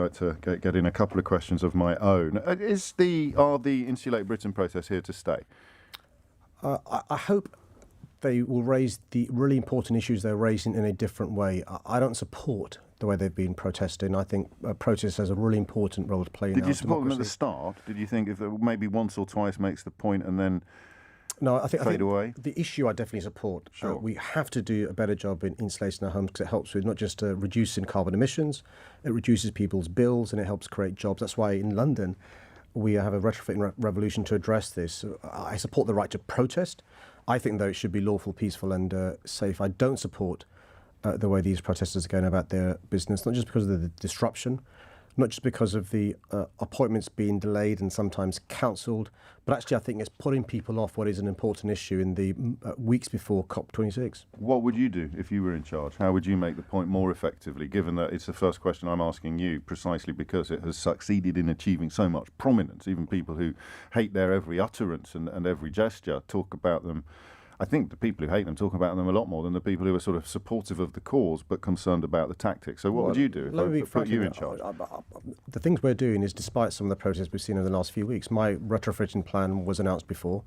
like to get in a couple of questions of my own. Are the Insulate Britain protests here to stay? I hope they will raise the really important issues they're raising in a different way. I don't support the way they've been protesting. I think protest has a really important role to play in our democracy. Did you support them at the start? Did you think if maybe once or twice makes the point and then fade away? The issue I definitely support. Sure. We have to do a better job in insulating our homes because it helps with not just reducing carbon emissions, it reduces people's bills and it helps create jobs. That's why in London we have a retrofitting revolution to address this. I support the right to protest. I think, though, it should be lawful, peaceful and safe. I don't support the way these protesters are going about their business, not just because of the disruption, not just because of the appointments being delayed and sometimes cancelled, but actually I think it's putting people off what is an important issue in the weeks before COP26. What would you do if you were in charge? How would you make the point more effectively, given that it's the first question I'm asking you, precisely because it has succeeded in achieving so much prominence? Even people who hate their every utterance and every gesture talk about them. I think the people who hate them talk about them a lot more than the people who are sort of supportive of the cause but concerned about the tactics. So what would you do if I put you in charge? The things we're doing is, despite some of the protests we've seen over the last few weeks, my retrofitting plan was announced before.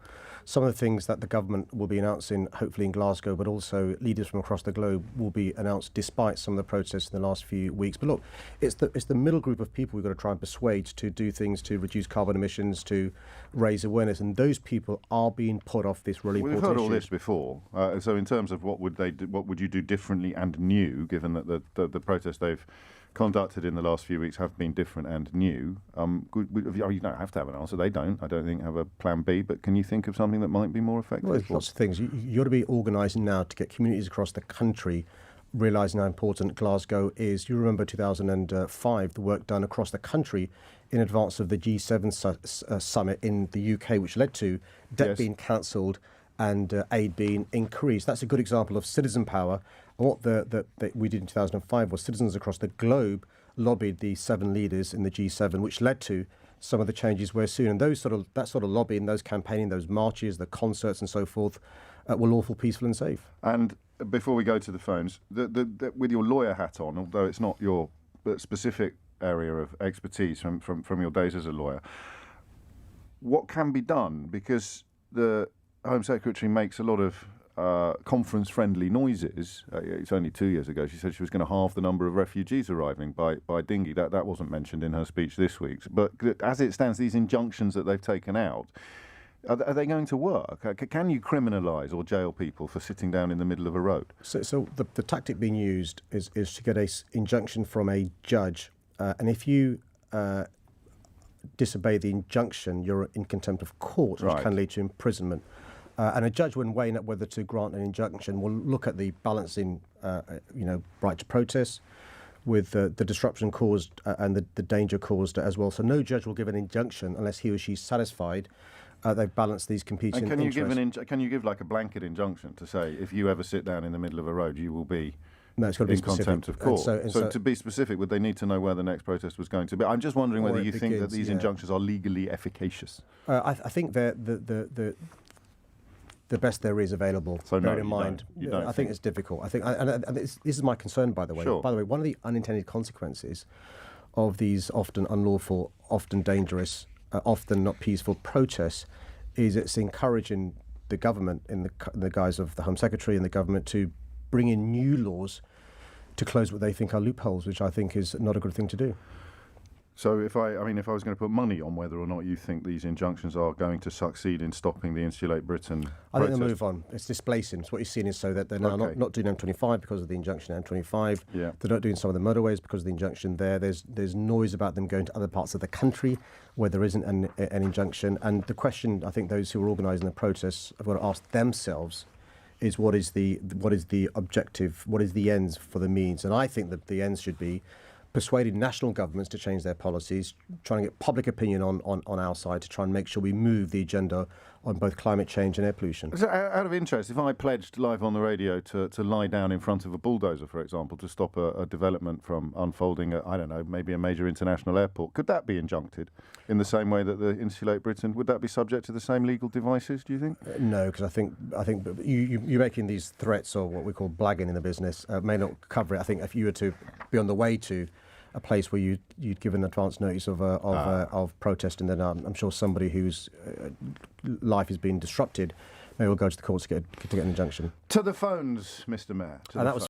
Some of the things that the government will be announcing, hopefully in Glasgow, but also leaders from across the globe will be announced despite some of the protests in the last few weeks. But look, it's the middle group of people we've got to try and persuade to do things to reduce carbon emissions, to raise awareness, and those people are being put off this really important issue. We've heard all this before. So in terms of what would you do differently and new, given that the protests they've conducted in the last few weeks have been different and new? You don't have to have an answer. They don't. I don't think have a plan B. But can you think of something that might be more effective? Well, there's lots of things. You ought to be organising now to get communities across the country realising how important Glasgow is. You remember 2005, the work done across the country in advance of the G7 summit in the UK, which led to debt being cancelled and aid being increased. That's a good example of citizen power. And what that we did in 2005 was citizens across the globe lobbied the 7 leaders in the G7, which led to some of the changes we're seeing. And that sort of lobbying, those campaigning, those marches, the concerts and so forth were lawful, peaceful and safe. And before we go to the phones, with your lawyer hat on, although it's not your specific area of expertise from your days as a lawyer, what can be done? Because the Home Secretary makes a lot of conference-friendly noises. It's only 2 years ago she said she was going to halve the number of refugees arriving by dinghy. That wasn't mentioned in her speech this week. But as it stands, these injunctions that they've taken out, are they going to work? Can you criminalise or jail people for sitting down in the middle of a road? So the tactic being used is to get an injunction from a judge. And if you disobey the injunction, you're in contempt of court, which can lead to imprisonment. And a judge, when weighing up whether to grant an injunction, will look at the balancing, right to protest with the disruption caused and the danger caused as well. So no judge will give an injunction unless he or she's satisfied they've balanced these competing interests. Can you give like a blanket injunction to say if you ever sit down in the middle of a road, you will be it's got to be contempt of court? So to be specific, would they need to know where the next protest was going to be? I'm just wondering whether you think that these injunctions are legally efficacious. I think they're the best there is available. So bear in mind, you don't I think it's difficult. I think, and this is my concern, by the way. Sure. By the way, one of the unintended consequences of these often unlawful, often dangerous, often not peaceful protests is it's encouraging the government, in the guise of the Home Secretary and the government, to bring in new laws to close what they think are loopholes, which I think is not a good thing to do. So if I was going to put money on whether or not you think these injunctions are going to succeed in stopping the Insulate Britain I think they'll move on. It's displacing. So what you're seeing is so that they're now not doing M25 because of the injunction at M25. Yeah. They're not doing some of the motorways because of the injunction there. There's noise about them going to other parts of the country where there isn't an injunction. And the question I think those who are organising the protests have got to ask themselves is what is the objective, what is the ends for the means? And I think that the ends should be persuading national governments to change their policies, trying to get public opinion on our side to try and make sure we move the agenda on both climate change and air pollution. So out of interest, if I pledged live on the radio to lie down in front of a bulldozer, for example, to stop a development from unfolding at, I don't know, maybe a major international airport, could that be injuncted in the same way that the Insulate Britain? Would that be subject to the same legal devices, do you think? No, because I think you're making these threats, or what we call blagging in the business, may not cover it. I think if you were to be on the way to a place where you'd give an advance notice of protest, and then I'm sure somebody whose life is being disrupted may well go to the courts to get an injunction. To the phones, Mr. Mayor. And that was